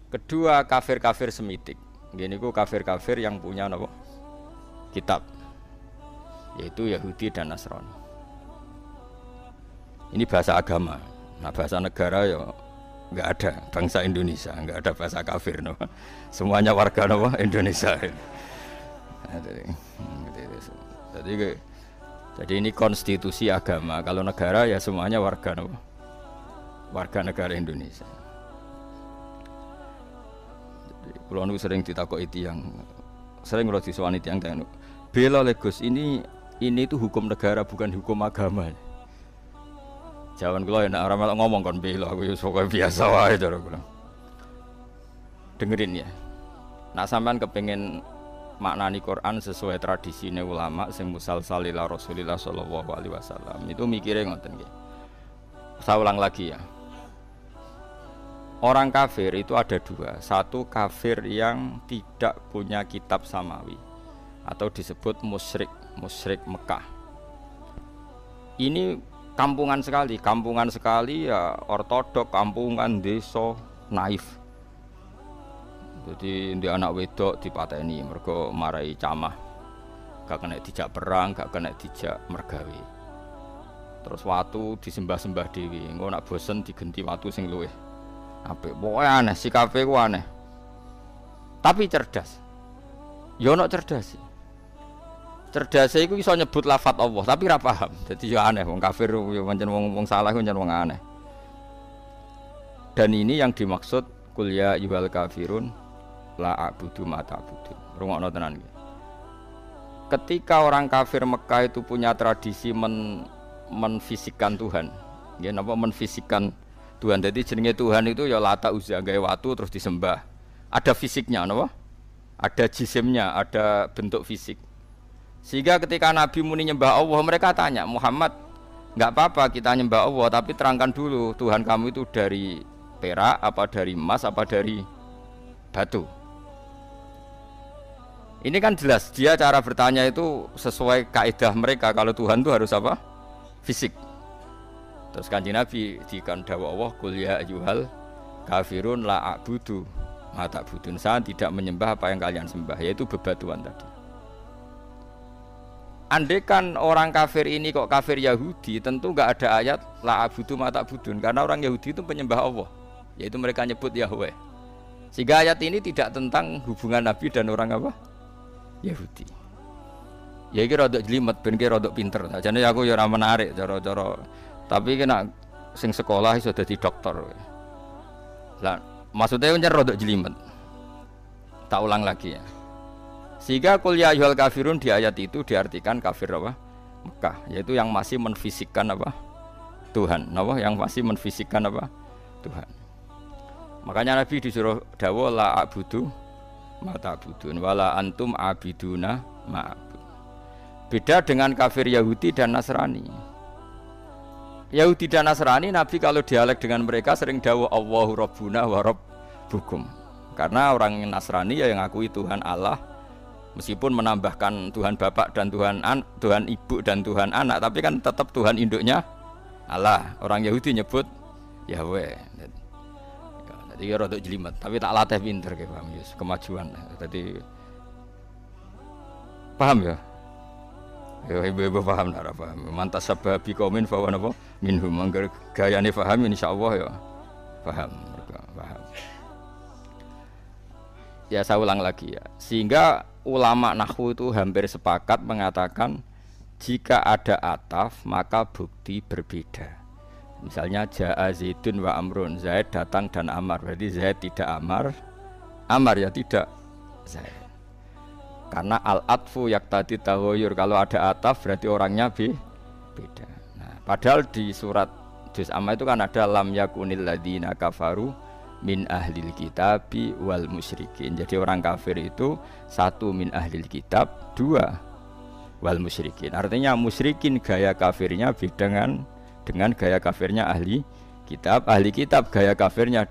Kedua kafir-kafir Semitik. Gini ku kafir-kafir yang punya apa? Kitab, yaitu Yahudi dan Nasrani. Ini bahasa agama. Nah bahasa negara ya nggak ada. Bangsa Indonesia nggak ada bahasa kafir, no. Semuanya warga no, Indonesia. Jadi ini konstitusi agama. Kalau negara ya semuanya warga no, warga negara Indonesia. Kalau nu sering ditakoki tiyang, sering kalau diswani tiyang tanya, bela Gus ini itu hukum negara bukan hukum agama. Jawaban kula nek ora melok ngomong kon bela aku ya pokoke biasa wae cara kula. Dengerin ya. Nak sampean kepengin maknani Quran sesuai tradisine ulama sing musalsal ila Rasulillah sallallahu alaihi wasallam, itu mikire ngoten nggih. Saya ulang lagi ya. Orang kafir itu ada dua. Satu kafir yang tidak punya kitab samawi atau disebut musyrik, musyrik Mekah. Ini kampungan sekali ya, ortodok, kampungan, desa, naif. Jadi di anak wedok dipateni mergo marai camah. Gak kena dijak perang, gak kena dijak mergawe. Terus watu disembah-sembah dewi. Engko nak bosen digenti watu sing luwih apik. Pokoke aneh, sikape ku aneh. Tapi cerdas. Ya ono cerdas. Cerdas iku iso nyebut lafaz Allah, tapi ora paham. Dadi ya aneh wong kafir ya pancen wong salah ku pancen wong aneh. Dan ini yang dimaksud qul ya ayyuhal kafirun la a'budu ma ta'budun. Rungokno tenan iki. Ketika orang kafir Mekah itu punya tradisi menfisikkan Tuhan. Nggih napa menfisikkan Tuhan. Jadi jenenge Tuhan itu ya Lata Uzza gawe watu terus disembah. Ada fisiknya napa? Ada jisimnya, ada bentuk fisik. Sehingga ketika Nabi muni nyembah Allah, mereka tanya, Muhammad, enggak apa-apa kita nyembah Allah, tapi terangkan dulu Tuhan kamu itu dari perak, apa dari emas, apa dari batu. Ini kan jelas, dia cara bertanya itu sesuai kaidah mereka, kalau Tuhan itu harus apa? Fisik. Terus Kanjeng Nabi dikan dawuh Allah, qul ya ayyuhal kafirun la a'budu ma ta'budun. Saya tidak menyembah apa yang kalian sembah, yaitu bebatuan tadi. Andaikan orang kafir ini kok kafir Yahudi, tentu enggak ada ayat la a'budu ma ta'budun, karena orang Yahudi itu penyembah Allah, yaitu mereka nyebut Yahweh. Sehingga ayat ini tidak tentang hubungan Nabi dan orang apa? Yahudi. Ya iki rada jelimet ben ki rada pinter. Jane aku ya ora menarik cara-cara. Tapi kena sing sekolah iso dadi dokter. Lah, maksudnya kan rada jelimet. Tak ulang lagi ya. Sehingga qul ya ayyuhal kafirun di ayat itu diartikan kafir apa? Mekah, yaitu yang masih menfisikkan apa? Tuhan. Napa? Yang masih menfisikkan apa? Tuhan. Makanya Nabi disuruh dawuh la a'budu ma ta'budun wala antum abiduna ma'abud. Beda dengan kafir Yahudi dan Nasrani. Yahudi dan Nasrani, Nabi kalau dialek dengan mereka sering dawuh Allahu Rabbuna wa Rabbukum. Karena orang Nasrani ya yang ngakui Tuhan Allah, meskipun menambahkan Tuhan Bapak dan Tuhan Ibu dan Tuhan Anak, tapi kan tetap Tuhan induknya Allah. Orang Yahudi nyebut Yahweh. Jadi ya rada jelimet, tapi tak latih pinter kayak paham ya, kemajuan. Jadi paham ya? Ya ibu-ibu paham ora paham. Mantas sababi kaumin fa wa napa minhum mangger gayane paham insyaallah ya. Paham, paham. Ya saya ulang lagi ya. Sehingga ulama nahwu itu hampir sepakat mengatakan jika ada ataf maka bukti berbeda. Misalnya jaa Zaidun wa Amrun, Zaid datang dan Amar, berarti Zaid tidak Amar, Amar ya tidak Zaid. Karena al-atfu yaktadi taghayur, kalau ada ataf berarti orangnya beda. Nah, padahal di surat Juz Amma itu kan ada lam yakunil ladzina kafaru min ahlil kitabi wal musyrikin. Jadi orang kafir itu satu min ahlil kitab, dua wal musyrikin. Artinya musyrikin gaya kafirnya beda dengan gaya kafirnya ahli kitab. Ahli kitab gaya kafirnya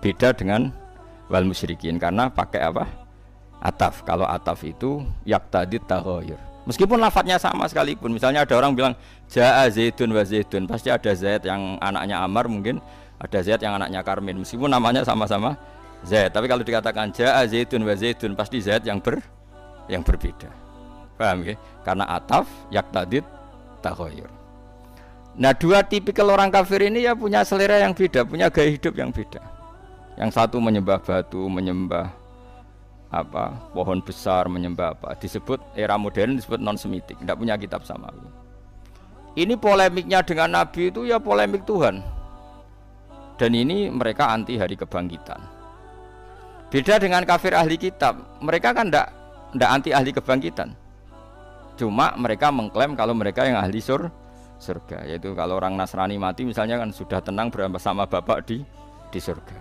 beda dengan wal musyrikin karena pakai apa? Ataf. Kalau ataf itu yaktadid taghayur. Meskipun lafadznya sama sekalipun. Misalnya ada orang bilang jaa Zaidun wa Zaidun, pasti ada Zaid yang anaknya Amar, mungkin ada Zaid yang anaknya Karmin. Meskipun namanya sama-sama Zaid. Tapi kalau dikatakan jaa Zaidun wa Zaidun pasti Zaid yang berbeda. Paham ya? Karena ataf yaktadid taghayyur. Nah, dua tipikal orang kafir ini ya punya selera yang beda, punya gaya hidup yang beda. Yang satu menyembah batu, menyembah pohon besar, menyembah disebut era modern disebut non semitik, tidak punya kitab samawi. Ini polemiknya dengan Nabi itu ya polemik Tuhan. Dan ini mereka anti hari kebangkitan. Beda dengan kafir ahli kitab, mereka kan tidak anti ahli kebangkitan. Cuma mereka mengklaim kalau mereka yang ahli surga, yaitu kalau orang Nasrani mati misalnya kan sudah tenang bersama Bapak di surga.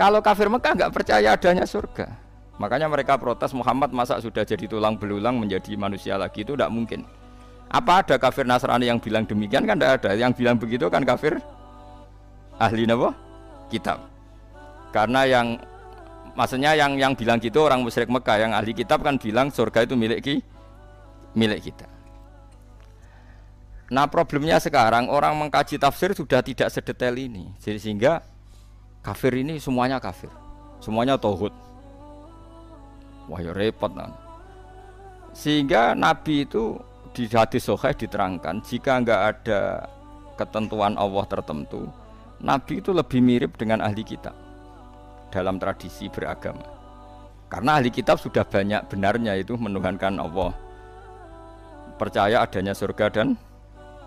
Kalau kafir Mekah nggak percaya adanya surga, makanya mereka protes Muhammad masa sudah jadi tulang belulang menjadi manusia lagi, itu tidak mungkin. Apa ada kafir Nasrani yang bilang demikian? Kan tidak ada. Yang bilang begitu kan kafir ahli kitab. Karena maksudnya yang bilang gitu orang musyrik Mekah, yang ahli kitab kan bilang surga itu milik kita. Nah, problemnya sekarang orang mengkaji tafsir sudah tidak sedetail ini. Jadi sehingga kafir ini semuanya kafir. Semuanya tauhid. Wah, ya repot kan. Sehingga Nabi itu di hadis sahih diterangkan jika enggak ada ketentuan Allah tertentu, Nabi itu lebih mirip dengan ahli kitab dalam tradisi beragama. Karena ahli kitab sudah banyak benarnya itu menuhankan Allah, percaya adanya surga dan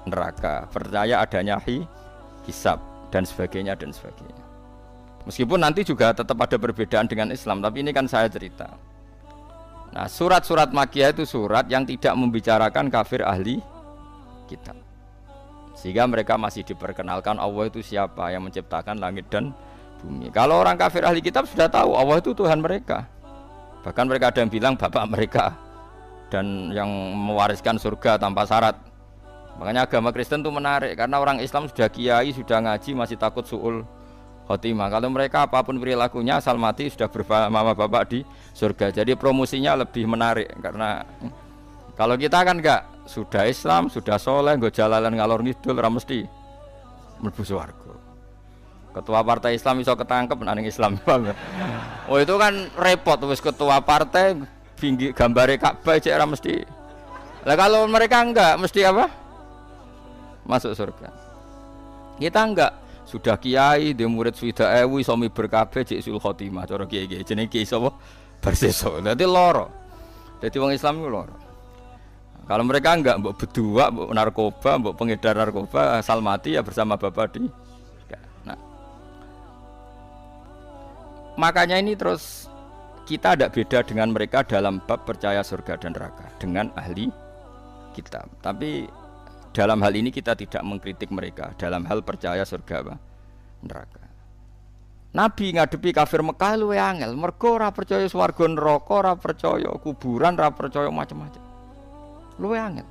neraka, percaya adanya hisab dan sebagainya dan sebagainya. Meskipun nanti juga tetap ada perbedaan dengan Islam, tapi ini kan saya cerita. Nah, surat-surat Makkiyah itu surat yang tidak membicarakan kafir ahli kitab, sehingga mereka masih diperkenalkan Allah itu siapa yang menciptakan langit dan bumi. Kalau orang kafir ahli kitab sudah tahu Allah itu Tuhan mereka, bahkan mereka ada yang bilang bapak mereka dan yang mewariskan surga tanpa syarat. Makanya agama Kristen itu menarik, karena orang Islam sudah kiai, sudah ngaji, masih takut su'ul khotimah. Kalau mereka apapun perilakunya asal mati sudah bersama bapak di surga. Jadi promosinya lebih menarik, karena kalau kita kan enggak, sudah Islam, sudah soleh, nggo jalalan ngalor ngidul ora mesti mlebu swarga. Ketua partai Islam iso ketangkep nang Islam. Oh itu kan repot, wis ketua partai gambare Ka'bah cek ora mesti. Lah kalau mereka enggak mesti apa? Masuk surga. Kita enggak, sudah kiai, dia murid swida ewu, somi berkabeh cek sul khotimah. Cara kiai-kiai jenenge kiai sapa? Barseso. Dadi loro. Dadi wong Islam iku loro. Kalau mereka enggak, mbok bedua, mbok narkoba, mbok pengedar narkoba, asal mati ya bersama bapak di. Nah, makanya ini terus kita tidak beda dengan mereka dalam bab percaya surga dan neraka dengan ahli kitab. Tapi dalam hal ini kita tidak mengkritik mereka dalam hal percaya surga neraka. Nabi ngadepi kafir Mekah luwe angel, mergo ora percaya swarga neraka, ora percaya kuburan, ora percaya macam-macam. Luwe angel.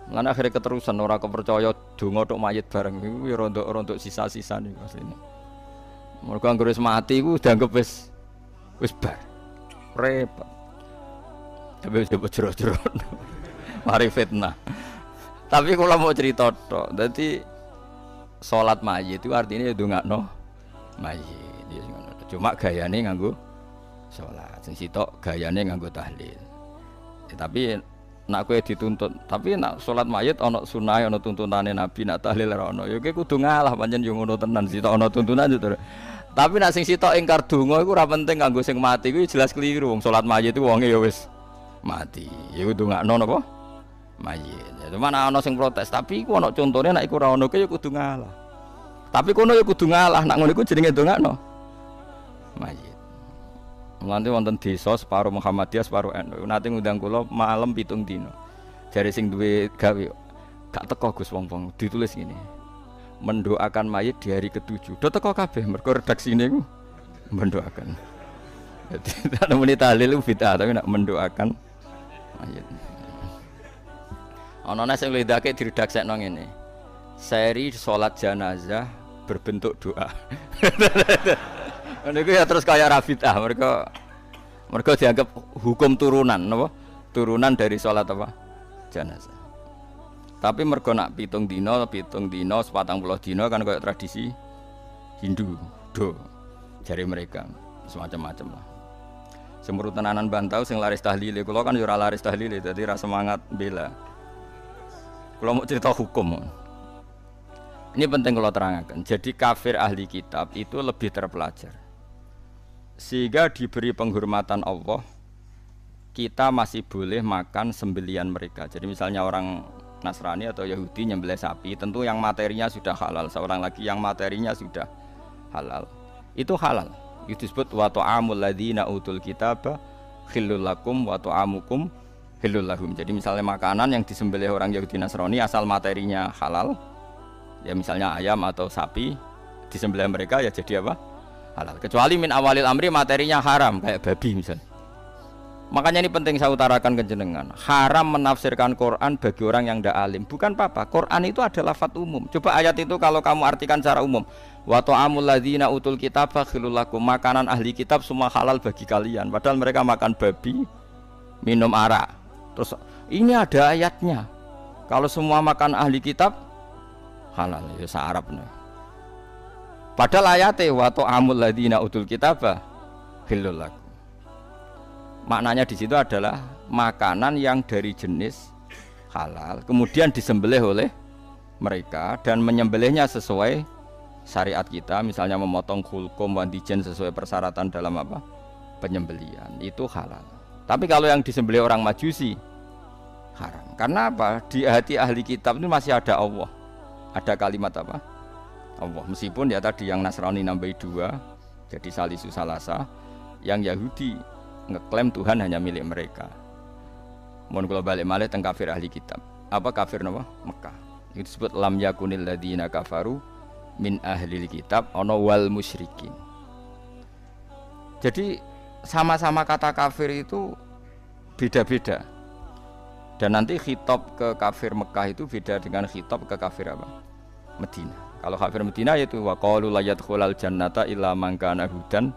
Lan akhire keterusan ora kepercaya donga tok mayit bareng iku ya rontok sisa-sisa niku asline. Mergo anggere wis mati iku dianggep wis bar. Repot. Tapi wis jero-jero. Mari fitnah. Tapi kalau mau cerita tok, jadi salat mayit itu artinya ndongakno mayit. Cuma gayane nganggo salat, sing sitok gayane nganggo tahlil. Tapi nak kowe dituntut, tapi nak salat mayit ana sunah, ana tuntunane Nabi, nak tahlil ora ana. Ya kowe kudu ngalah pancen yo ngono tenan, sitok ana tuntunan itu. Tapi nak sing sitok ingkar donga iku ora penting kanggo sing mati iku jelas keliru. Wong salat mayit iku wonge ya wis mati. Ya kudu ndongakno napa? Mayit. Ya cuman ana sing protes, tapi iku ana contone nek iku ora ono ya kudu ngalah. Tapi kono ya kudu ngalah, nek ngono iku jenenge ndongakno mayit. Mulane wonten desa separo Muhammadiyah, separo NU. Nate ngundang kula malam 7 dina. Jare sing duwe gawe gak teko Gus wong-wong ditulis ngene. Mendoakan mayit di hari ke-7. Do teko kabeh mergo redaksine iku mendoakan. Dadi nek muni tahlil bid'ah, tapi nek mendoakan mayit. Ana sing lidake diredaksekno ngene. Seri salat jenazah berbentuk doa. Niku ya terus kaya rabidah, mereka dianggap hukum turunan, napa? Turunan dari salat apa? Jenazah. Tapi mergo nak 7 dina, 40 dina kan kaya tradisi Hindu, do. Jari mereka semacam-macam lah. Semurut tenanan bantau sing laris tahlile, kula kan yo ora laris tahlile, dadi ra semangat bela. Kula mau cerita hukum. Ini penting kalau terangkan. Jadi kafir ahli kitab itu lebih terpelajar. Sehingga diberi penghormatan Allah, kita masih boleh makan sembelian mereka. Jadi misalnya orang Nasrani atau Yahudi nyembelih sapi, tentu yang materinya sudah halal. Seorang lagi yang materinya sudah halal, itu halal. Itu disebut wa ta'amul ladzina utul kitaba khillul lakum wa ta'amukum khillul lahum. Jadi misalnya makanan yang disembelih orang Yahudi Nasrani asal materinya halal, ya misalnya ayam atau sapi disembelih mereka ya jadi apa? Halal. Kecuali min awalil amri materinya haram kayak babi misalnya. Makanya ini penting saya utarakan ke jenengan. Haram menafsirkan Quran bagi orang yang tidak alim. Bukan apa-apa. Quran itu adalah lafaz umum. Coba ayat itu kalau kamu artikan secara umum. Wa ta'amul ladzina utul kitaba khilul lakum. Makanan ahli kitab semua halal bagi kalian. Padahal mereka makan babi, minum arak. Terus ini ada ayatnya. Kalau semua makan ahli kitab halal. Ya se-Arab nih. Padahal ayatnya wa ta'amul ladzina utul kitaba khilul lakum. Maknanya di situ adalah makanan yang dari jenis halal, kemudian disembelih oleh mereka dan menyembelihnya sesuai syariat kita, misalnya memotong khulqum wandijen sesuai persyaratan dalam apa? Penyembelihan, itu halal. Tapi kalau yang disembelih orang Majusi haram. Karena apa? Di hati ahli kitab itu masih ada Allah. Ada kalimat apa? Allah. Meskipun ya tadi yang Nasrani nambahi 2 jadi salisu salasa, yang Yahudi ngeklaim Tuhan hanya milik mereka. Mohon kalau balik malih teng kafir ahli kitab. Apa kafir napa? Mekah. Itu disebut lam yakunil ladzina kafaru min ahlil kitab ana wal musyrikin. Jadi sama-sama kata kafir itu beda-beda. Dan nanti khitab ke kafir Mekah itu beda dengan khitab ke kafir apa? Medina. Kalau kafir Medina yaitu wa qalu la yadkhulal jannata illa man kana hudan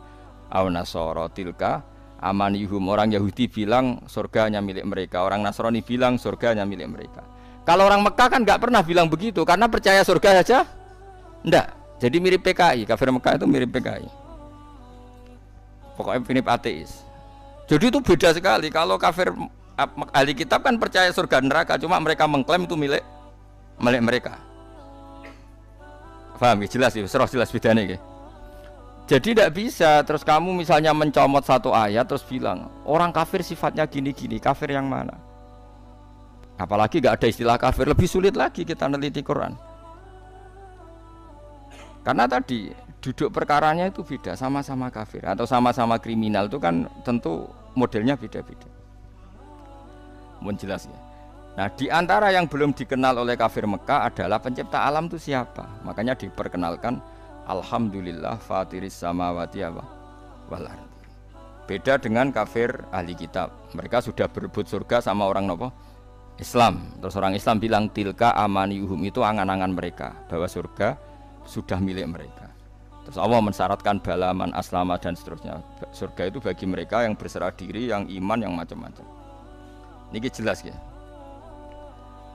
aw nasara tilka amanihum. Orang Yahudi bilang surga hanya milik mereka, orang Nasrani bilang surga hanya milik mereka. Kalau orang Mekah kan nggak pernah bilang begitu karena percaya surga saja enggak. Jadi mirip PKI, kafir Mekah itu mirip PKI, pokoknya mirip ateis. Jadi itu beda sekali. Kalau kafir ahli kitab kan percaya surga neraka, cuma mereka mengklaim itu milik mereka. Paham ya? Jelas ya, jelas bedanya ya. Jadi tidak bisa terus kamu misalnya mencomot satu ayat terus bilang orang kafir sifatnya gini-gini, kafir yang mana? Apalagi nggak ada istilah kafir, lebih sulit lagi kita neliti Quran. Karena tadi duduk perkaranya itu beda, sama-sama kafir atau sama-sama kriminal itu kan tentu modelnya beda-beda. Mohon jelas ya. Nah di antara yang belum dikenal oleh kafir Mekah adalah pencipta alam itu siapa? Makanya diperkenalkan alhamdulillah fatiris samawati wal ardi. Beda dengan kafir ahli kitab. Mereka sudah berebut surga sama orang nopo? Islam. Terus orang Islam bilang tilka amaniyuhum, itu angan-angan mereka bahwa surga sudah milik mereka. Terus Allah mensyaratkan balaman aslama dan seterusnya. Surga itu bagi mereka yang berserah diri, yang iman, yang macam-macam. Ini jelas ya.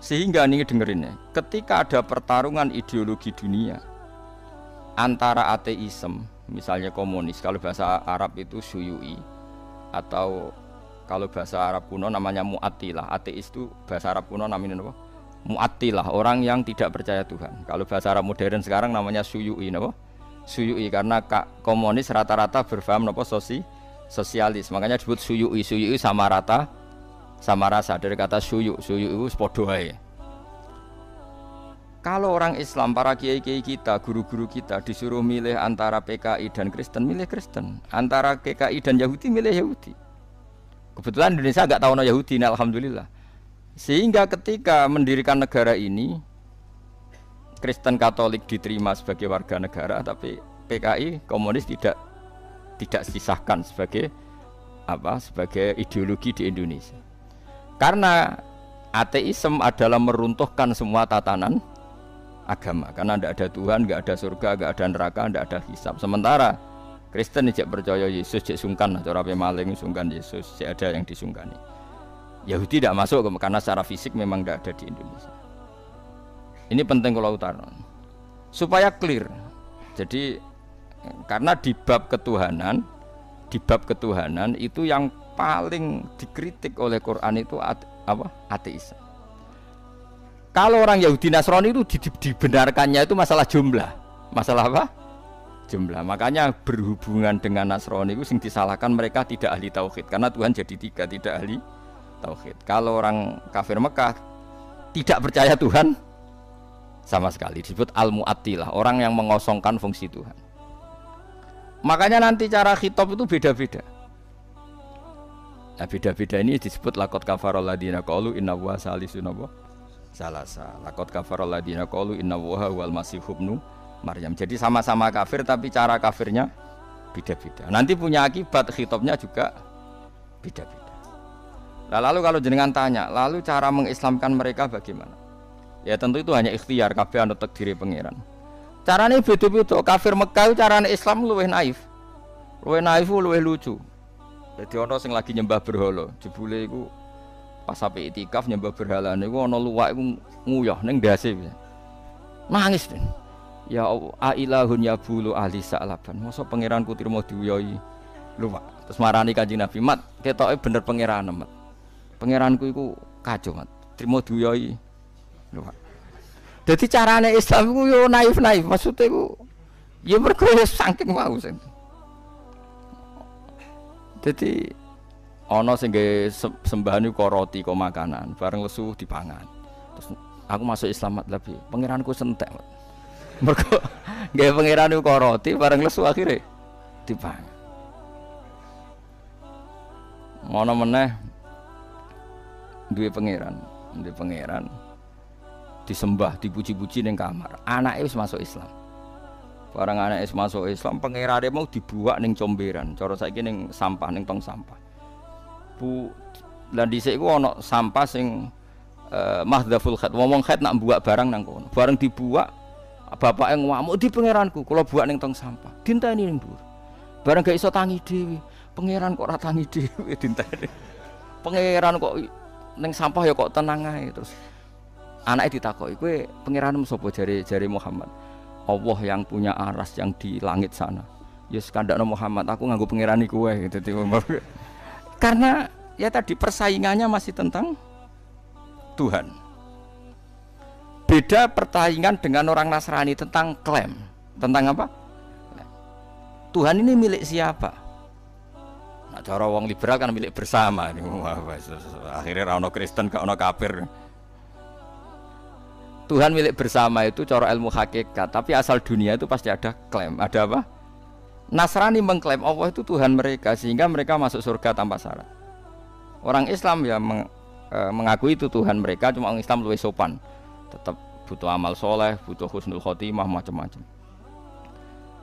Sehingga ini dengerin ya, ketika ada pertarungan ideologi dunia antara ateisme, misalnya komunis, kalau bahasa Arab itu syuyu'i, atau kalau bahasa Arab kuno namanya mu'attilah. Ateis itu bahasa Arab kuno namanya apa? Mu'attilah, orang yang tidak percaya Tuhan. Kalau bahasa Arab modern sekarang namanya syuyu'i, apa? Syuyu'i, karena komunis rata-rata berfaham apa? Sosialis. Makanya disebut syuyu'i. Syuyu'i sama rata, sama rasa, dari kata syuyu. Syuyu itu podo ae. Kalau orang Islam, para kiai-kiai kita, guru-guru kita disuruh milih antara PKI dan Kristen, milih Kristen. Antara PKI dan Yahudi, milih Yahudi. Kebetulan Indonesia nggak tahu no Yahudi, nah, alhamdulillah. Sehingga ketika mendirikan negara ini, Kristen Katolik diterima sebagai warga negara, tapi PKI komunis tidak disahkan sebagai apa? Sebagai ideologi di Indonesia. Karena ateisme adalah meruntuhkan semua tatanan agama, karena tidak ada Tuhan, tidak ada surga, tidak ada neraka, tidak ada hisab. Sementara Kristen tidak percaya Yesus, tidak sungkan, cara pemaling sungkan Yesus, tidak ada yang disungkani. Yahudi tidak masuk karena secara fisik memang tidak ada di Indonesia. Ini penting kalau utara supaya clear. Jadi Karena di bab ketuhanan itu yang paling dikritik oleh Quran itu apa? Ateis. Kalau orang Yahudi Nasrani itu dibenarkannya itu masalah jumlah. Masalah apa? Jumlah. Makanya berhubungan dengan Nasrani itu sing disalahkan mereka tidak ahli tauhid karena Tuhan jadi 3 tidak ahli tauhid. Kalau orang kafir Mekah tidak percaya Tuhan sama sekali disebut al-mu'attilah, orang yang mengosongkan fungsi Tuhan. Makanya nanti cara khitab itu beda-beda. Nah beda-beda ini disebut laqad kafarul ladina qalu inna huwa salisun salasa. Laqad kafarul ladina qalu inna huwa wal masih ibnu Maryam. Jadi sama-sama kafir tapi cara kafirnya beda-beda. Nanti punya akibat khitabnya juga beda-beda. Nah, lalu kalau jenengan tanya, lalu cara mengislamkan mereka bagaimana? Ya tentu itu hanya ikhtiar kabeh anut takdire pangeran. Carane beda-beda. Kafir Mekah carane Islam luwih naif. Luwih naif luwih lucu. Jadi ana sing lagi nyembah berhala, jebule iku pas sampai itikaf nyembah berhala niku ana luwak iku nguyah ning ndase. Nangis ten. Ya ailahun ya bulu ahli sa'laban. Mosok pangeranku trimo diuyohi luwak. Terus marani Kanjeng Nabi, "Mat, ketoke bener pangeran, Mat. Pangeranku iku kacau, Mat. Trimo diuyohi luwak." Jadi carane Islam iku yo naif-naif, maksudnya iku ya mergo saking mau sing. Jadi ana sing nggawe sembahan iku roti kok makanan, bareng lesu dipangan. Terus aku masuk Islam lebih, pangeranku sentek. Mergo nggawe pangeran iku roti bareng lesu akhire dipangan. Ngono meneh duwe pangeran disembah, dipuji-puji ning kamar. Anake wis masuk Islam. Barang anak es masuk Islam, pangerane mau dibuak ning comberan, cara saiki ning sampah ning tong sampah. Lan dhisik iku ana sampah sing mahdhaful khat. Wong khat nak buak barang nang kono. Bareng dibuak, bapake ngamuk di pangeranku, kula buak ning tong sampah. Dinteni ning dhuwur. Bareng gak iso tangi dhewe. Pangeran kok ora tangi dhewe dinteni. Pangeran kok ning sampah ya kok tenang ae terus. Anake ditakoki, "Kowe pangeranmu sapa?" jare Muhammad. Allah yang punya aras yang di langit sana. Ya skandakno Muhammad, aku nganggo pangerani kowe gitu. Karena ya tadi persaingannya masih tentang Tuhan. Beda persaingan dengan orang Nasrani tentang klaim. Tentang apa? Tuhan ini milik siapa? Nah, cara wong liberal kan milik bersama. Akhirnya ra ono Kristen, gak ono kafir. Tuhan milik bersama itu cara ilmu hakikat, tapi asal dunia itu pasti ada klaim. Ada apa? Nasrani mengklaim Allah itu Tuhan mereka sehingga mereka masuk surga tanpa syarat. Orang Islam ya mengakui itu Tuhan mereka, cuma orang Islam lebih sopan. Tetap butuh amal soleh, butuh husnul khotimah, macam-macam.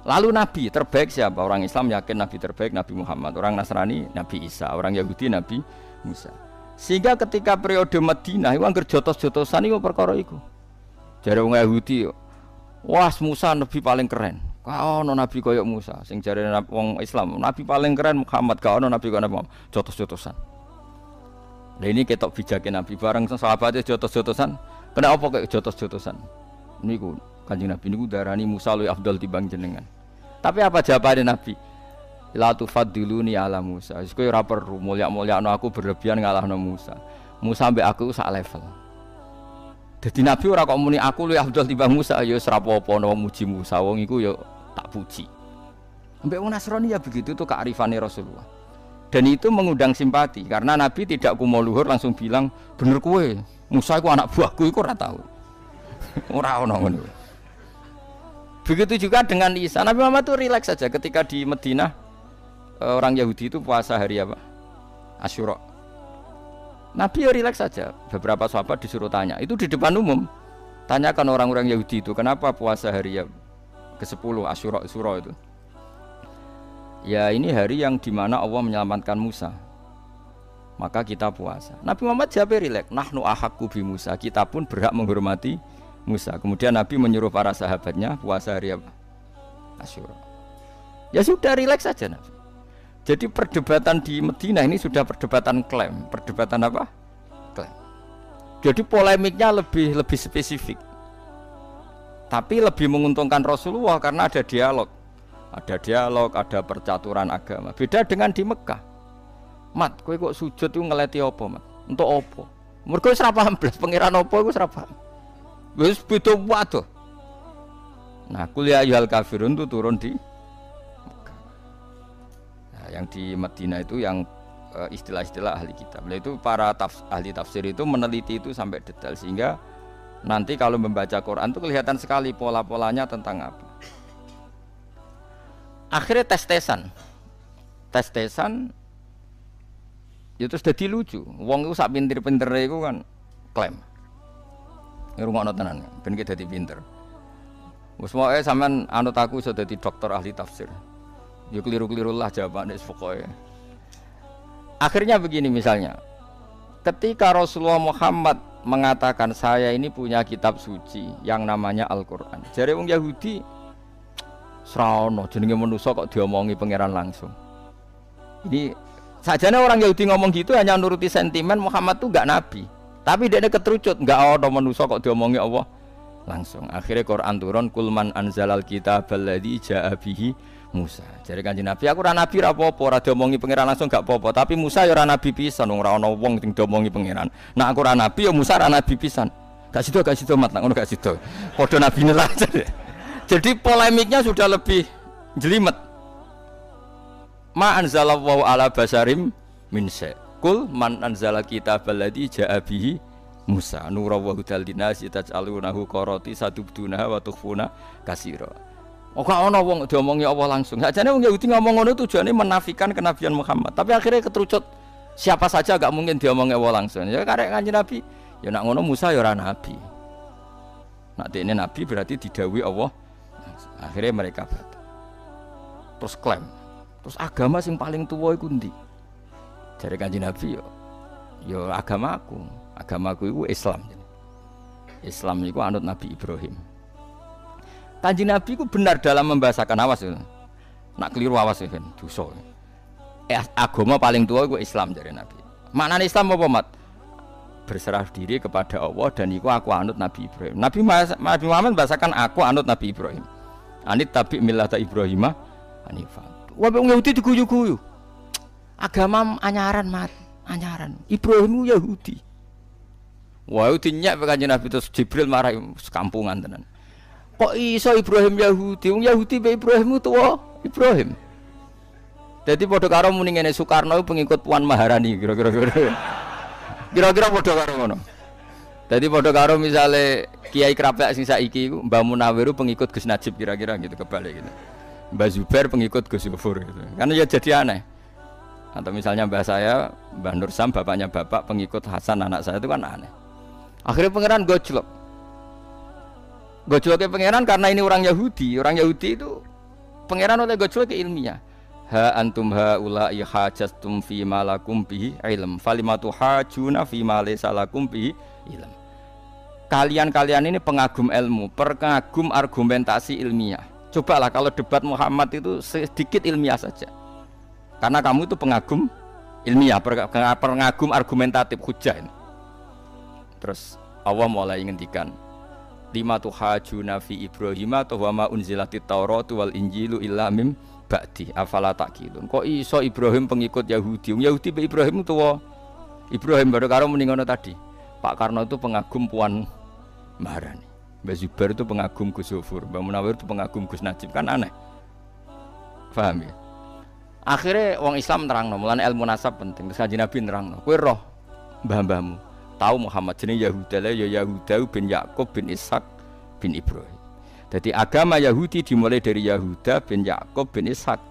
Lalu Nabi terbaik siapa? Orang Islam yakin Nabi terbaik Nabi Muhammad. Orang Nasrani Nabi Isa. Orang Yahudi Nabi Musa. Sehingga ketika periode Madinah itu anggar jotos-jotosan itu perkara itu. Jare wong Yahudi, wah Musa nabi paling keren. Kau ono nabi koyok Musa. Sing jare wong Islam, nabi paling keren Muhammad. Kau ono nabi koyok Muhammad. Jotos-jotosan. Lah ini ketok bijake nabi bareng sahabate jotos-jotosan. Kena apa kok jotos-jotosan? Niku Kanjeng Nabi niku darani Musa luwih afdal timbang jenengan. Tapi apa jawabane Nabi? La tufaddiluni ala Musa. Wis kowe ora perlu mulya-mulyakno aku berlebihan ngalahno Musa. Musa mbek aku sak level. Jadi Nabi ora kok muni aku luwih afdal timbang Musa ya ora apa-apa wong muji Musa wong iku ya tak puji. Mbek wong Nasrani ya begitu tuh kearifane Rasulullah. Dan itu mengundang simpati karena Nabi tidak kumo luhur langsung bilang bener kowe Musa iku anak buahku iku ora tahu. Ora ono ngono. Begitu juga dengan Isa. Nabi Muhammad itu rileks saja ketika di Madinah orang Yahudi itu puasa hari apa? Asyura. Nabi ya rileks saja. Beberapa sahabat disuruh tanya. Itu di depan umum. Tanyakan orang-orang Yahudi itu kenapa puasa hari ke-10 Asyura itu. Ya ini hari yang dimana Allah menyelamatkan Musa. Maka kita puasa. Nabi Muhammad jawab rileks. Nahnu ahaqqu bi Musa. Kita pun berhak menghormati Musa. Kemudian Nabi menyuruh para sahabatnya puasa hari apa? Asyura. Ya sudah rileks saja Nabi. Jadi perdebatan di Madinah ini sudah perdebatan klaim. Perdebatan apa? Klaim. Jadi polemiknya lebih spesifik. Tapi lebih menguntungkan Rasulullah karena ada dialog. ada dialog, ada percaturan agama. Beda dengan di Mekah. Mat, kowe kok sujud itu ngeleti apa, Mat? Untuk apa? Mergo wis ora paham blas pangeran apa iku wis ora paham. Wis beda waduh. Nah, kuliah ayyuhal kafirun itu turun di Mekah. Nah, yang di Madinah itu yang istilah-istilah ahli kitab. Nah, itu para ahli tafsir itu meneliti itu sampai detail sehingga nanti kalau membaca Quran itu kelihatan sekali pola-polanya tentang apa. Akhirnya tes-tesan itu sudah lucu. Wong itu sak pinter-pintere itu kan klaim. Ngrungokno tenan, ben ki dadi pinter. Wes moke sampean anut aku iso dadi dokter ahli tafsir. Ya keliru-keliru lah jawabane pokoke. Akhirnya begini misalnya. Ketika Rasulullah Muhammad mengatakan saya ini punya kitab suci yang namanya Al-Quran. Jare wong Yahudi sraono jenenge manusa kok diomongi pangeran langsung. Ini sajane orang Yahudi ngomong gitu hanya nuruti sentimen Muhammad tuh enggak nabi. Tapi dia keterucut enggak ada manusa kok diomongi Allah langsung. Akhirnya Quran turun kulman anzalal kitabal ladzi jaa bihi Musa. Jare Kanjeng Nabi aku ora nabi ra apa-apa, ora diomongi pangeran langsung gak apa-apa, tapi Musa ya ora nabi pisan, ora ana wong sing diomongi pangeran. Nah aku ora nabi ya Musa ora nabi pisan. Gak sido mat ngono gak sido. Padha nabine lah. Jadi polemiknya sudah lebih jelimet. Ma anzalallahu ala basarim min syai. Kul man anzala kitabal ladzi jaa bihi Musa nura wa hudal linasi taj'alunahu qarati sadubduna wa tukhfuna katsira. Oh gak ana wong diomongi Allah langsung. Sakjane wong Yahudi ngomong ngono tujuane menafikan kenabian Muhammad. Tapi akhirnya keterucut siapa saja gak mungkin diomongi Allah langsung. Ya karek Kanjeng Nabi, ya nak ngono Musa ya ora nabi. Nak dekne nabi berarti didhawuhi Allah. Akhirnya mereka batal. Terus klaim. Terus agama sing paling tuwa iku ndi? Jare Kanjeng Nabi yo agamaku. Agamaku iku Islam. Islam iku anut Nabi Ibrahim. Kanjeng Nabi ku benar dalam membahasakan awas itu. Nak keliru awas kan dosa. Agama paling tua itu Islam dari Nabi. Maknanya Islam apa mat? Berserah diri kepada Allah dan iku aku anut Nabi Ibrahim. Nabi Muhammad membahasakan aku anut Nabi Ibrahim. Anit tabi millata Ibrahimah hanifah. Wah wong Yahudi diguyu-guyu. Agama anyaran mat, anyaran. Ibrahim Yahudi. Wah itu nyak Kanjeng Nabi terus Jibril marah sekampungan tenan. Kok iso Ibrahim Yahudi? Wong Yahudi be Ibrahim tuwa Ibrahim. Jadi padha karo muni ngene Soekarno pengikut Puan Maharani kira-kira. Kira-kira padha karo ngono. Jadi padha karo misale Kiai Krapek sing saiki iku Mbah Munawir pengikut Gus Najib kira-kira gitu kebalik gitu. Mbah Zubair pengikut Gus Yofur gitu. Kan ya jadi aneh. Atau misalnya mbah saya Mbah Nur Sam bapaknya bapak pengikut Hasan anak saya itu kan aneh. Akhirnya pangeran gojlok. Gojloknya pangeran karena ini orang Yahudi. Orang Yahudi itu pangeran oleh gojlok ke ilmiah. Ha antum haula'i hajastum fi ma lakum bihi ilm. Falimatu hajuna fi ma laysa lakum bihi ilm. Kalian-kalian ini pengagum ilmu, pengagum argumentasi ilmiah. Cobalah kalau debat Muhammad itu sedikit ilmiah saja. Karena kamu itu pengagum ilmiah, pengagum argumentatif hujah. Terus Allah mulai ngendikan lima tuhajuna fi Ibrahim atau wa ma unzilatit Tauratu wal Injilu illa mim ba'di afala taqilun. Kok iso Ibrahim pengikut Yahudi? Yahudi be Ibrahim tuwa. Ibrahim baru karo muni ngono tadi. Pak Karno itu pengagum Puan Maharani. Mbah Zubair itu pengagum Gus Yofur, Mbah Munawir itu pengagum Gus Najib, kan aneh. Paham ya? Akhirnya wong Islam nerangno, mulane ilmu nasab penting. Terus Kanjeng Nabi nerangno, kowe roh mbah-mbahmu tahu Muhammad jenenge Yahuda ya Yahuda bin Yakub bin Ishak bin Ibrahim. Jadi agama Yahudi dimulai dari Yahuda bin Yakub bin Ishak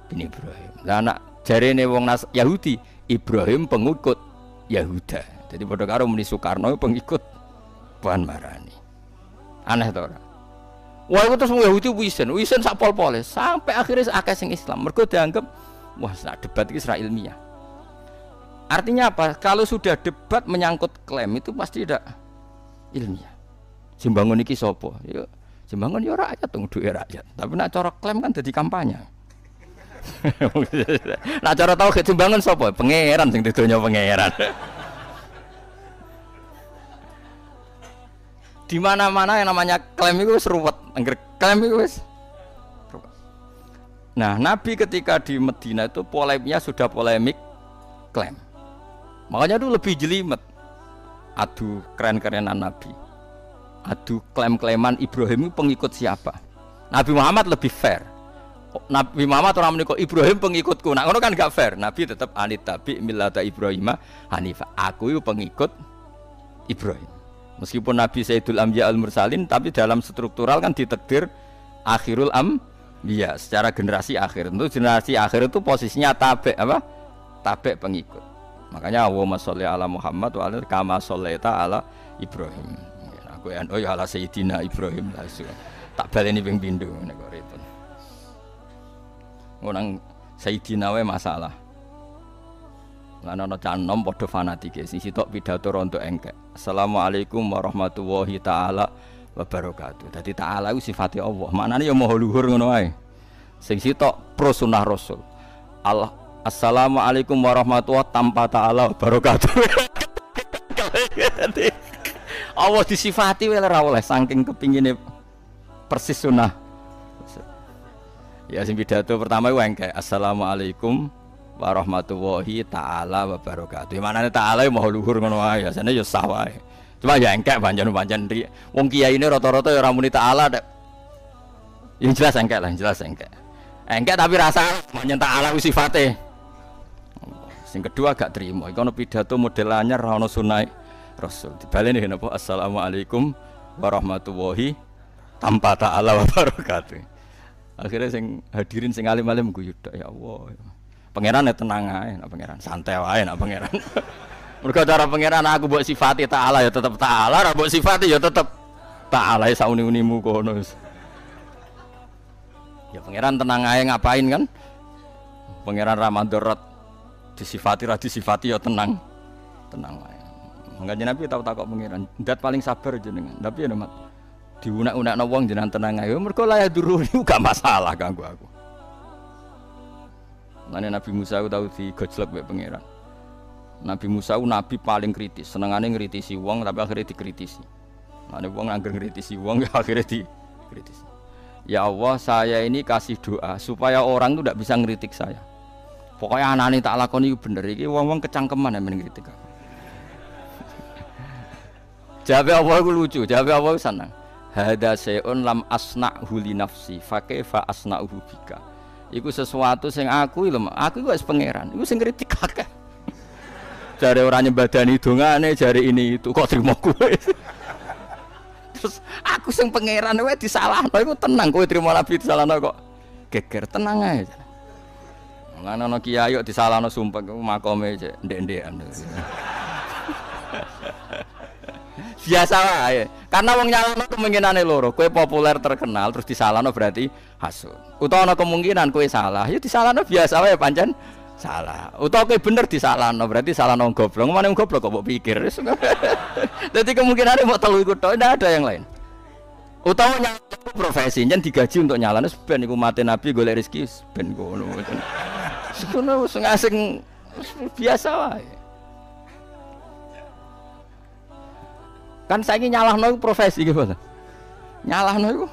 bin Ibrahim. Lah anak jarene wong Yahudi Ibrahim pengikut Yahuda. Jadi padha karo muni Soekarno pengikut Puan Maharani. Aneh to ora? Wah itu terus Yahudi wisen sak pol-pole sampai akhirnya akeh sing Islam. Mergo dianggap wah sak debat iki ora ilmiah. Artinya apa? Kalau sudah debat menyangkut klaim itu pasti tidak ilmiah. Jembangun iki sapa? Ya jembangun ya rakyat dong, duwe rakyat. Tapi nak cara klaim kan dadi kampanye. Nak cara tau jembangun sapa? Pangeran sing didonya pangeran. Di mana-mana yang namanya klaim itu wis ruwet. Angger klaim itu wis ruwet. Nah, Nabi ketika di Medina itu polemiknya sudah polemik klaim. Makanya itu lebih jelimet. Adu keren-kerenan Nabi. Adu klaim-klaiman Ibrahim itu pengikut siapa? Nabi Muhammad lebih fair. Nabi Muhammad orang menikah Ibrahim pengikutku. Nah, itu kan gak fair. Nabi tetap anitabi millata Ibrahim Hanifah. Aku itu pengikut Ibrahim. Meskipun Nabi Sayyidul Anbiya al-Mursalin, tapi dalam struktural kan ditakdir akhirul Anbiya, secara generasi akhir. Tentu generasi akhir itu posisinya tabe apa? Tabe pengikut. Makanya Allahumma sholli ala Muhammad wa ala kama shollaita ala Ibrahim. Aku ya ala Sayyidina Ibrahim langsung. Tak baleni ping pindho nek kok repot. Orang Sayyidina wae masalah. Lan ana canom padha fanatike sing sitok pidato rontok engkek. Assalamualaikum warahmatullahi taala wabarakatuh. Dadi taala iku sifate Allah. Maknane ya maha luhur ngono wae. Sing sitok pro sunah Rasul. Allah Assalamualaikum warahmatullahi tanpa ta'ala wabarakatuh. Allah disifati wae ora oleh saking kepingine persis sunah. Ya sing pidato pertama iku engke Assalamualaikum warahmatullahi taala wabarakatuh. Manane taala maha luhur ngono wae, asane ya sah wae. Cuma ya engke pancen wong kiyaine rata-rata ya ora muni taala nek. Yang jelas engke lah, jelas engke. Engke tapi rasa menyen taala ku sifate. Sing kedua gak terima, iku ana pidato model anyar ora ana sunah Rasul. Dibaleni napa Assalamualaikum warahmatullahi tanpa ta'ala wabarakatuh. Akhirnya sing hadirin sing alim-alim guyu ya Allah. Pangeran tenang ae, nak pangeran santai wae nak pangeran. Mergo cara pangeran aku mbok sifati ta'ala ya tetep ta'ala, ora mbok sifati ya tetep ta'ala ya sauni-unimu kono. Ya pangeran tenang ae ngapain kan? Pangeran Ramadan disifati ra disifati ya tenang wae. Mangkane Nabi tau takok pangeran, ndat paling sabar jenengan. Tapi ya Mat, diunak-unakno wong jenengan tenang ae. Mergo la ya duru gak masalah kanggo aku. Mane Nabi Musa tau digojlok mek pangeran. Nabi Musa nabi paling kritis, senengane ngritisi wong tapi akhirnya dikritisi. Mane wong angger ngritisi wong akhirnya dikritisi. Ya Allah, saya ini kasih doa supaya orang itu tidak bisa ngeritik saya. Pokoknya anane tak lakoni bener iki wong-wong kecangkeman men ngritik aku. Jawabe Allah iku lucu, jawabe Allah seneng. Hada sayun lam asna'hu li nafsi fa kaifa asna'uhu bika. Iku sesuatu sing aku wis pangeran. Iku sing ngritik akeh. Jare ora nyembadani dongane, jare ini itu kok trimo kowe. Terus aku sing pangeran wae disalahno iku tenang kowe trimo nabi disalahno kok geger tenang ae. Lan ana kiai kok disalahno sumpek makome cek ndek-ndekan. Biasa wae. Karena wong nyalahno kemungkinane loro. Kowe populer terkenal terus disalahno berarti hasud. Utawa ana kemungkinan kowe salah, ya disalahno biasa wae pancen salah. Utawa kowe bener disalahno berarti salahno wong goblok. Mane wong goblok kok mbok pikir. Dadi kemungkinane mau telu iku tok, ndak ada yang lain. Utawa nyalahno profesi yen digaji untuk nyalahno ben iku mate nabi golek rezeki ben ngono. Sekono sing asing biasa wae. Kan saiki nyalahno iku profesi iki, Bos. Nyalahno iku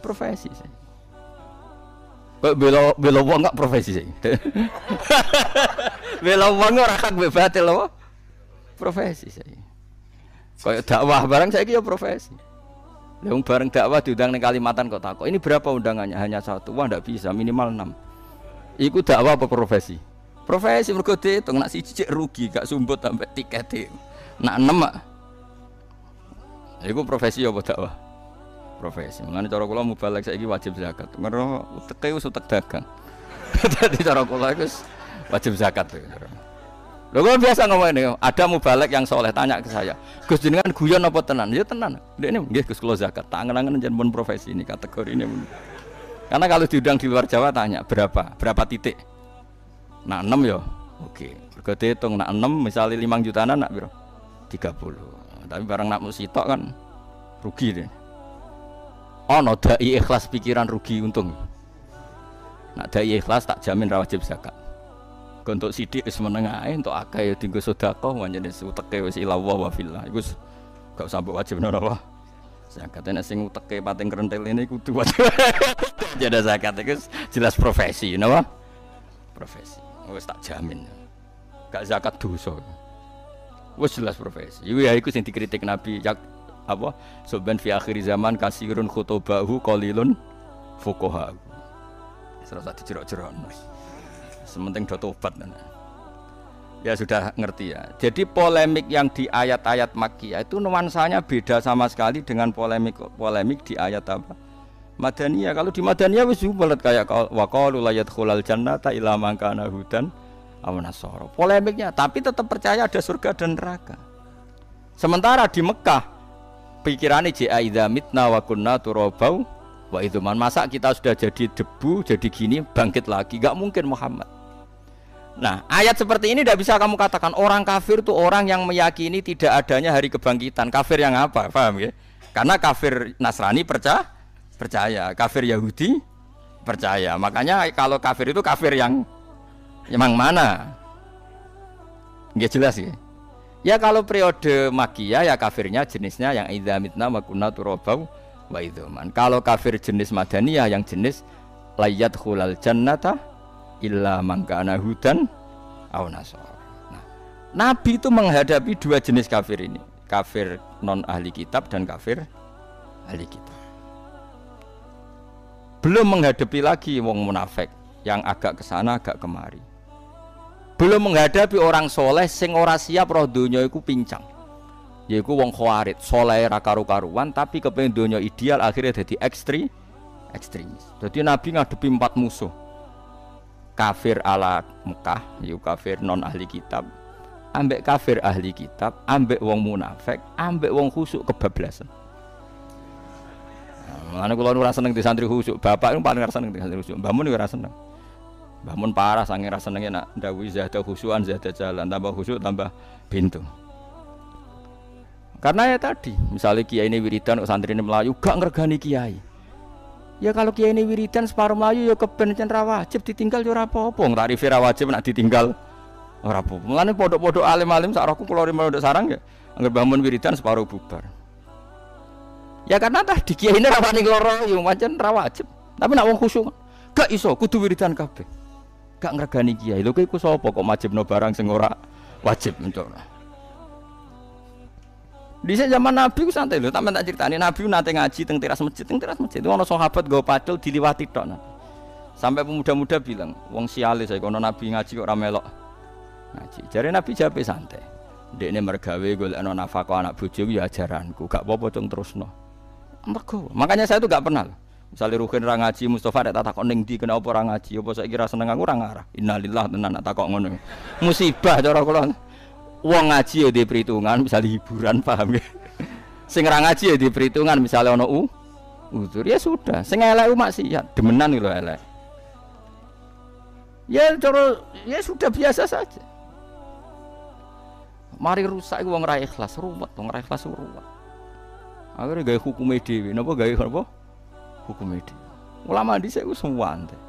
profesi. Kok bela wong enggak profesi sih. Bela wong ora hak bebatil apa? Profesi sih. Kayak dakwah barang saiki ya profesi. Lah bareng dakwah diundang ning Kalimantan kok takok. Ini berapa undangannya? Hanya satu. Wah ndak bisa, minimal 6. Iku dakwah apa profesi? Profesi mergo diitung nak siji rugi gak sumbut sampai tiket. Nak 6. Iku profesi apa dakwah? Profesi. Mulane cara kula mubalek saiki wajib zakat. Mergo uteke wis utek dagang. Dadi cara kula iku wajib zakat. Lho kok biasa ngomong ini, ada mubalek yang soleh tanya ke saya, Gus jenengan guyon apa tenan? Ya tenan. Ndekne nggih Gus kula zakat. Tak angen-angen jenengan profesi ini kategori ini. Karena kalau diundang di luar Jawa tanya berapa titik? Nak 6 ya. Oke. Mergo diitung nak 6 misalnya 5 jutaan nak piro? 30. Tapi barang nak musitok kan rugi deh. Ono dai ikhlas pikiran rugi untung. Nak dai ikhlas tak jamin ra wajib zakat. Untuk sidik wis meneng ae, untuk akeh ya dienggo sedekah pancen uteke wis ilallah wa fillah. Iku gak usah wajib napa. Zakat nek sing uteke pating krentel ini kudu wajib. Jadi zakat itu jelas profesi, napa? Profesi. Wis tak jamin. Gak zakat dosa. Wis jelas profesi. Iku ya iku sing dikritik Nabi apa? Subhan fi akhir zaman kasirun khutubahu qalilun fuqaha. Serasa dijerok-jerokno. Sementing do tobat. Ya sudah ngerti ya. Jadi polemik yang di ayat-ayat Makkiyah itu nuansanya beda sama sekali dengan polemik di ayat apa? Madaniyah. Kalau di Madaniyah wis bulet kayak waqalu la yadkhulul jannata illa man kana hudan aw nasara. Polemiknya tapi tetap percaya ada surga dan neraka. Sementara di Mekah pikirannya ja'a idza mitna wa kunna turabau wa idzuman, masa kita sudah jadi debu, jadi gini bangkit lagi? Enggak mungkin Muhammad. Nah, ayat seperti ini tidak bisa kamu katakan orang kafir itu orang yang meyakini tidak adanya hari kebangkitan. Kafir yang apa? Paham ya? Karena kafir Nasrani percaya, kafir Yahudi percaya. Makanya kalau kafir itu kafir yang mana? Nggak jelas ya. Ya kalau periode Makkiyah ya kafirnya jenisnya yang idza mitna wa kunna turabau wa idzuman. Kalau kafir jenis Madaniyah yang jenis layat khulal jannata illa man kana hudan aw nasara. Nah, Nabi itu menghadapi dua jenis kafir ini, kafir non ahli kitab dan kafir ahli kitab. Belum menghadapi lagi wong munafik yang agak kesana agak kemari. Belum menghadapi orang soleh sing ora siap roh donya iku pincang. Yaiku wong khawarit, soleh ra karu-karuan tapi kepengin donya ideal akhirnya jadi ekstremis. Jadi Nabi ngadepi 4 musuh. Kafir ala Mekah, yaiku kafir non ahli kitab, ambek kafir ahli kitab, ambek wong munafik, ambek wong khusuk kebablasan. Mulane kula ora seneng di santri khusuk, bapak itu paling ora seneng di santri khusuk. Mbahmun ora seneng. Mbahmun parah sange ora senenge nak ndawuhi zada khusuan zada jalan, tambah khusuk tambah pintu. Karena ya tadi, misalnya kiai ini wiridan kok santri ini melayu gak ngergani kiai. Ya kalau kiai ini wiridan separuh Melayu ya keben cen ra wajib ditinggal yo ora apa-apa. Tarife ra wajib nak ditinggal ora apa-apa. Mulane pondok-pondok alim-alim sak rohku kula pondok sarang ya anggere bangun wiridan separuh bubar. Ya karena tadi kiai ini ra wani loro yo pancen ra wajib. Tapi nak wong khusyuk gak iso kudu wiridan kabeh. Gak ngregani kiai. Lho iku sapa kok wajibno barang sing ora wajib mencok. Di zaman Nabi ku santai lho, tak ceritani Nabi nate ngaji teng teras masjid itu ana sahabat nggo pacul diliwati tok Nabi. Sampai pemuda-muda bilang, wong siale saya kono Nabi ngaji kok ora melok ngaji. Jare Nabi jawab santai. Ndekne mergawe golekno nafkah anak bojo ya ajaranku, gak apa-apa cung terusno. Mergo, makanya saya itu gak pernah. Misalnya Ruhin ra ngaji, Mustofa nek tak takon ning ndi kena apa ora ngaji, apa saiki ra seneng aku ora ngarah. Innalillah tenan tak takok ngono. Musibah cara kula. Wong ngaji ya di perhitungan, misalnya hiburan, paham ya? Sing ra ngaji ya di perhitungan, misalnya ono uzur, ya sudah. Sing elek maksiat, demenan lho elek. Ya ya sudah biasa saja. Mari rusak wong ra ikhlas, ruwet, wong ra ikhlas ruwet. Akhire gawe hukume dhewe, napa gawe apa? Hukume dhewe. Ulama dhisik ku suwante.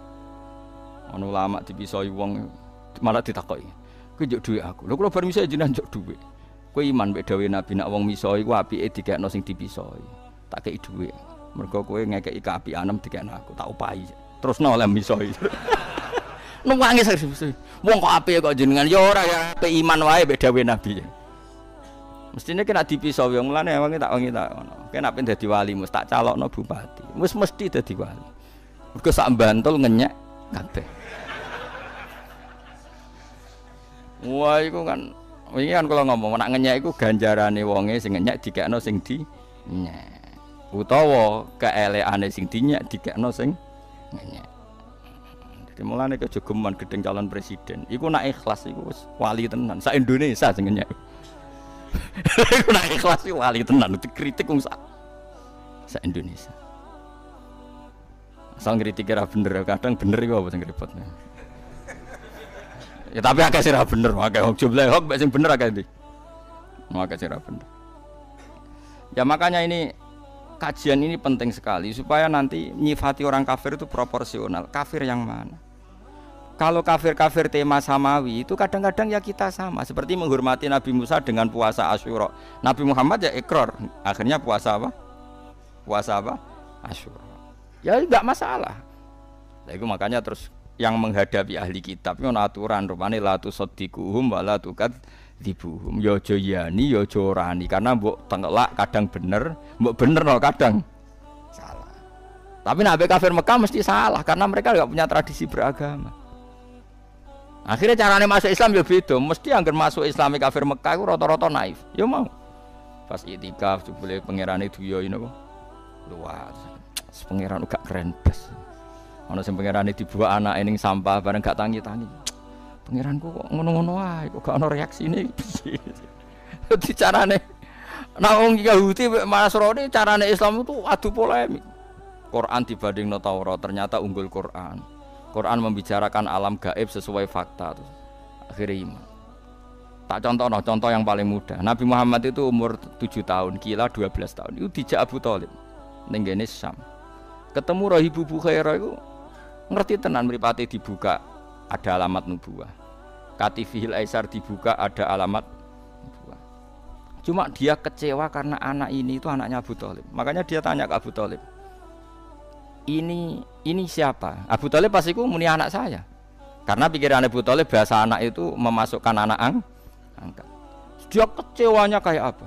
Ono ulama dipisoi wong malah ditakoki. Kowe njuk dhuwit aku. Lho kula bar misoi jenengan njuk dhuwit. Kowe iman mek dawuhe Nabi nek wong misoi ku apike dikekno sing dipisoi. Tak kei dhuwit. Mergo kowe ngekeki kaapianem dikekno aku, tak upahi. Terusno oleh misoi. Nangis serius. Wong kok apike kok jenengan ya ora ya ape iman wae mek dawuhe Nabi. Mestine kena dipisoi wong mulane wong tak wengi tak ngono. Kena ben dadi wali mesti tak calokno bupati. Wis mesti dadi wali. Mergo sak Bantul ngenyek kabeh. Wah, iku kan, ini kan kalau ngomong nak ngenyek iku ganjarane wonge sing ngenyek dikekno sing dinyek. Utawa keeleane sing dinyek dikekno sing ngenyek. Jadi mulane kejogeman gedeng calon presiden. Iku nak ikhlas iku wis wali tenan. Sak Indonesia sing ngenyek. Iku nak ikhlas iku wali tenan dikritik wong sak Indonesia. Asal kritik ora bener, kadang bener iku apa sing repotne. Ya tapi akeh sing ra bener, akeh jumlah hok mek sing bener akeh ndi. Akeh sing ra bener. Ya makanya ini kajian ini penting sekali supaya nanti nyifati orang kafir itu proporsional. Kafir yang mana? Kalau kafir-kafir tema samawi itu kadang-kadang ya kita sama. Seperti menghormati Nabi Musa dengan puasa Asyura. Nabi Muhammad ya ikrar, akhirnya puasa apa? Puasa apa? Asyura. Ya enggak masalah. Nah, itu makanya terus yang menghadapi ahli kitab itu aturan rupane la tusaddiquhum wa la tukadzibuhum. Ya aja yani ya aja orani karena mbok tengelak kadang bener, mbok bener no kadang salah. Tapi nabi kafir Mekah mesti salah karena mereka enggak punya tradisi beragama. Akhirnya caranya masuk Islam ya beda, mesti anggar masuk Islami kafir Mekah itu rata-rata naif. Ya mau. Pas itikaf jebule pangerane duya ini kok. Luas. Pangeran uga keren blas. Ana sing pangerane dibuak anake ning sampah bareng gak tangi-tangi. Pangeranku kok ngono-ngono ae, kok gak ana reaksine piye. Dadi carane nek wong Yahudi Nasrani carane Islam itu adu polemik. Quran dibandingno Taurat ternyata unggul Quran. Quran membicarakan alam gaib sesuai fakta. Akhirnya iman. Tak contoh yang paling mudah. Nabi Muhammad itu umur 7 tahun, Kila 12 tahun. Itu dijak Abu Thalib ning gene Syam. Ketemu Rahibu Bukhairah itu ngerti tenan mripate dibuka ada alamat nubuwah. Katifihil Aisar dibuka ada alamat nubuwah. Cuma dia kecewa karena anak ini itu anaknya Abu Thalib. Makanya dia tanya ke Abu Thalib. Ini siapa? Abu Thalib pasti ku muni anak saya. Karena pikiran Abu Thalib bahasa anak itu memasukkan anak angkat. Dia kecewanya kayak apa?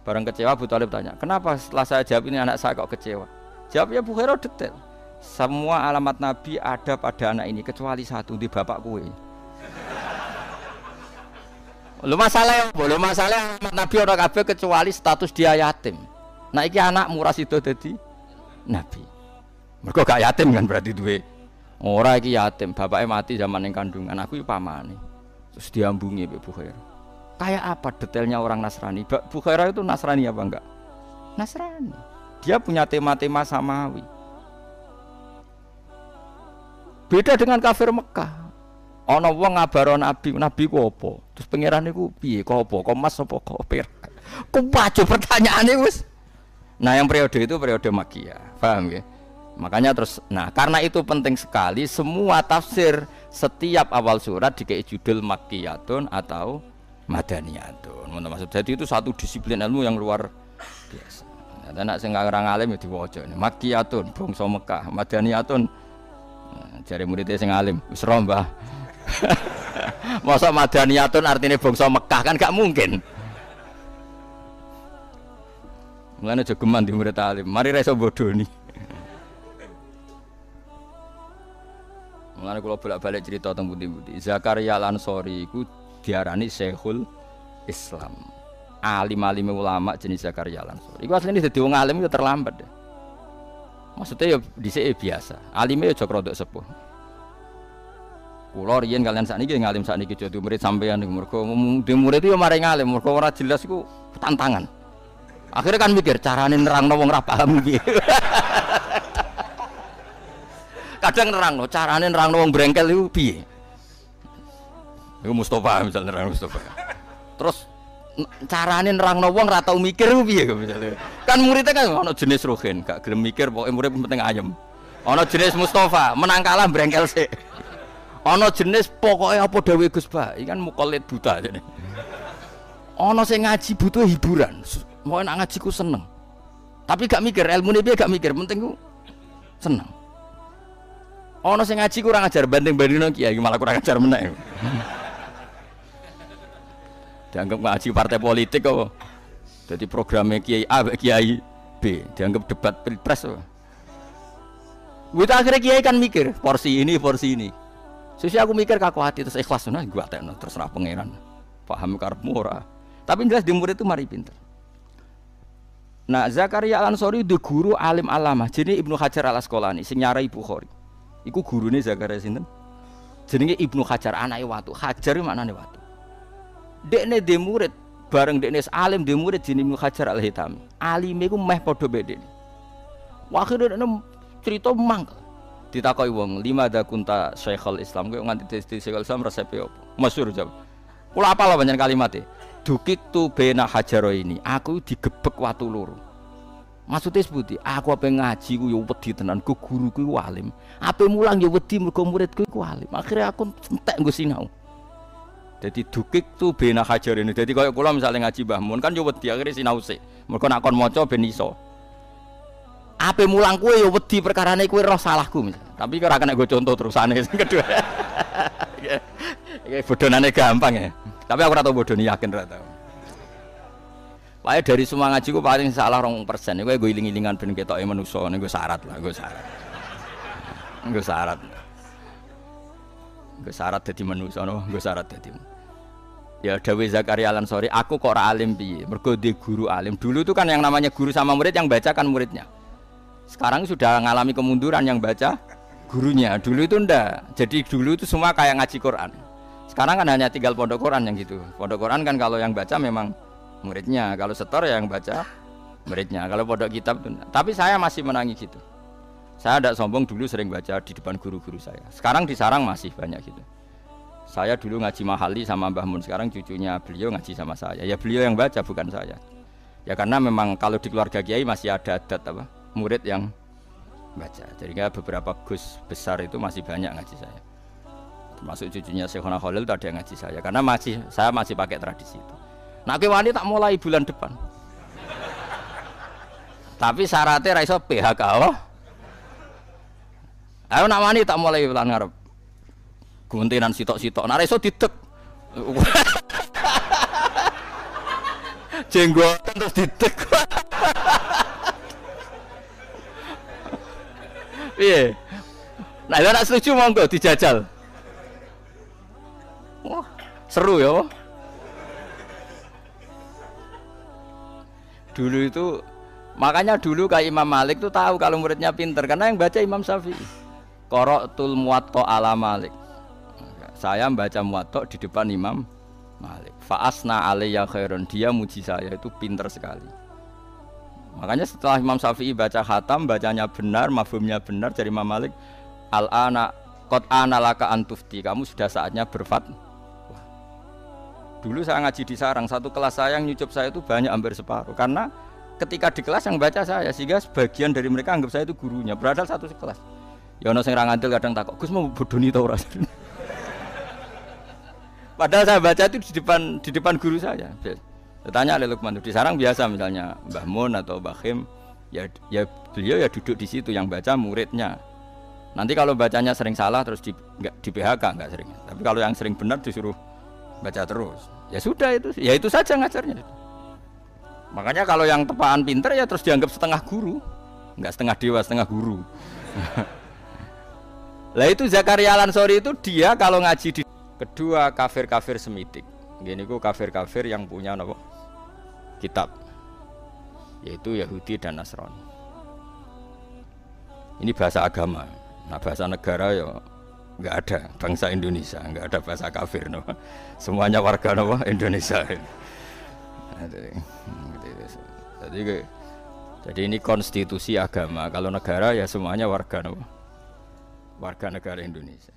Barang kecewa Abu Thalib tanya, kenapa setelah saya jawab ini anak saya kok kecewa? Jawabnya Bukhairah detail. Semua alamat Nabi ada pada anak ini kecuali satu di bapak kue. Lu masalah alamat Nabi orang kabeh kecuali status dia yatim. Nah iki anak murah sido dadi Nabi. Mergo gak yatim kan berarti duwe. Ora iki yatim, bapaknya mati zaman ning kandungan, aku iki pamane. Terus diambungi Mbak Bukhairah. Kayak apa detailnya orang Nasrani? Bukhairah itu Nasrani apa enggak? Nasrani. Dia punya tema-tema samawi. Beda dengan kafir Mekah. Ana wong ngabaro Nabi ku apa? Terus pangeran niku piye? Kok apa? Kok emas apa kok perak? Ku pacu pertanyaane wis. Nah, yang periode itu periode Makkiyah. Paham ya? Makanya terus, nah karena itu penting sekali semua tafsir setiap awal surat dikei judul Makkiyatun atau Madaniyatun. Maksud jadi itu satu disiplin ilmu yang luar biasa. Nah, nek sing ora alim ya diwaca. Makkiyatun bangsa Mekah, Madaniyatun jare muridé sing alim wis ro Mbah. Masa Madaniyatun artinya bangsa Mekah kan gak mungkin. Mulane aja geman di murid alim, mari ra iso bodoni. Mulane kula bolak-balik cerita teng pundi-pundi. Zakaria Al-Ansori iku diarani Syekhul Islam. Alim-alim ulama jenis Zakaria Al-Ansori. Iku asline dadi wong alim itu terlambat. Maksudnya ya dhisik biasa. Alime ya aja rodok sepuh. Kula riyen kalian sakniki ngalim sakniki jadi murid sampean niku mergo murid itu ya mari ngalim mergo ora jelas iku tantangan. Akhirnya kan mikir carane nerangno wong ora paham piye. Kadang nerangno carane nerangno wong brengkel iku piye. Iku Mustofa misalnya nerangno Mustofa. Terus carane nerangno wong ora tau mikir ku piye misalnya. Kan muridnya kan ana jenis rohin, gak gelem mikir pokoke murid penting ayem. Ana jenis Mustofa, menang kalah brengkel sik. Ana jenis pokoke apa dawuh Gus Ba, iki kan mukallid buta jane. Ana sing ngaji butuh hiburan. Mau nak ngaji ku seneng, tapi gak mikir ilmu ini gak mikir, penting ku seneng. Ono sing ngaji kurang ajar banding-bandingno kiai malah kurang ajar meneh. Dianggap ngaji partai politik kok. Jadi programnya kiai A kiai B dianggap debat pilpres. Wis akhirnya kiai kan mikir porsi ini. Sesi aku mikir kaku hati terus ikhlas nah gua tekno terserah pangeran. Paham karepmu ora. Tapi jelas di murid itu mari pinter. Nah, Zakaria Al-Ansori itu guru alim alamah. Jenenge Ibnu Hajar Al-Asqalani sing nyarai Bukhari. Iku gurune Zakaria sinten? Jenenge Ibnu Hajar anake Watu. Hajar maknane watu. Dekne de murid bareng dekne alim de murid jenenge Ibnu Hajar Al-Hitami. Alime iku meh padha bedene. Wakhire dekne crita mangkel. Ditakoki wong, "Lima da kunta Syekhul Islam?" Kowe nganti dadi Syekhul Islam resepe opo? Masyhur jawab. Kula apal panjenengan kalimatnya. Dukik tu bena hajaro ini, aku digebek watu loro. Maksudnya seperti, aku apa ngaji ku ya wedi tenan, ku guru ku alim. Apa mulang ya wedi mergo muridku ku alim. Akhirnya aku entek nggo sinau. Jadi dukik tu bena hajaro ini. Jadi kaya kula misalnya ngaji Mbah Mun kan ya wedi akhirnya sinau sik. Mergo nek kon maca ben iso. Ape mulang kowe ya wedi perkarane kowe roh salahku. Tapi ora kena gue contoh terusane sing kedua. Iki bodonane gampang ya. Tapi aku ora tau bodoni yakin ora tau. Wae dari semua ngaji ku paling salah 2%. Kowe gue iling-ilingan ben ketoke manusa niku syarat lah, gue syarat. Gue syarat. Gue syarat dadi manusa no, gue syarat dadi. Ya Dawe Zakaria Al-Ansori, aku kok ora alim piye? Mergo di guru alim. Dulu itu kan yang namanya guru sama murid yang baca kan muridnya. Sekarang sudah mengalami kemunduran yang baca gurunya. Dulu itu ndak. Jadi dulu itu semua kayak ngaji Quran. Sekarang kan hanya tinggal pondok Quran yang gitu. Pondok Quran kan kalau yang baca memang muridnya, kalau setor yang baca muridnya. Kalau pondok kitab itu. Tapi saya masih menangis gitu. Saya tidak sombong, dulu sering baca di depan guru-guru saya. Sekarang di sarang masih banyak gitu. Saya dulu ngaji Mahali sama Mbah Mun, sekarang cucunya beliau ngaji sama saya. Ya beliau yang baca bukan saya. Ya karena memang kalau di keluarga kiai masih ada adat apa? Murid yang baca. Jadi beberapa gus besar itu masih banyak ngaji saya. Termasuk cucunya Syekhona Khalil itu ada yang ngaji saya. Karena saya masih pakai tradisi itu. Nah kewani tak mulai bulan depan. Tapi syaratnya raiso PHK. Oh. Ayo nak wani tak mulai bulan ngarep. Guntinan sitok-sitok. Nah raiso didek. Jenggotan terus didek. Iya. Nah, kalau nak setuju monggo dijajal. Wah, seru ya. Dulu itu, makanya dulu kayak Imam Malik tuh tahu kalau muridnya pinter karena yang baca Imam Syafi'i. Qara'tul Muwatta ala Malik. Saya membaca Muwatta di depan Imam Malik. Fa asna alayya khairun, dia muji saya itu pinter sekali. Makanya setelah Imam Syafi'i baca khatam, bacanya benar, mafhumnya benar dari Imam Malik, al-ana qad ana laka antufti, kamu sudah saatnya berfatwa. Dulu saya ngaji di sarang, satu kelas saya yang nyucup saya itu banyak hampir separuh, karena ketika di kelas yang baca saya, sehingga sebagian dari mereka anggap saya itu gurunya, berada satu kelas. Ya ono sing ra ngantil kadang takok, Gus mau bodoni ta ora? Padahal saya baca itu di depan guru saya. Tanya oleh Lukman di sarang biasa misalnya Mbah Mun atau Mbah Khim, ya beliau ya duduk di situ yang baca muridnya. Nanti kalau bacanya sering salah terus di PHK enggak sering. Tapi kalau yang sering benar disuruh baca terus. Ya sudah itu saja ngajarnya. Makanya kalau yang tepaan pinter ya terus dianggap setengah guru, enggak setengah dewa, setengah guru. Lah itu Zakaria Al-Ansori itu dia kalau ngaji di kedua kafir-kafir Semitik. Gini ku kafir-kafir yang punya apa? Kitab, yaitu Yahudi dan Nasrani. Ini bahasa agama. Nah bahasa negara ya nggak ada, bangsa Indonesia nggak ada bahasa kafir, no. Semuanya warga no, Indonesia. Jadi ini konstitusi agama. Kalau negara ya semuanya warga no, warga negara Indonesia.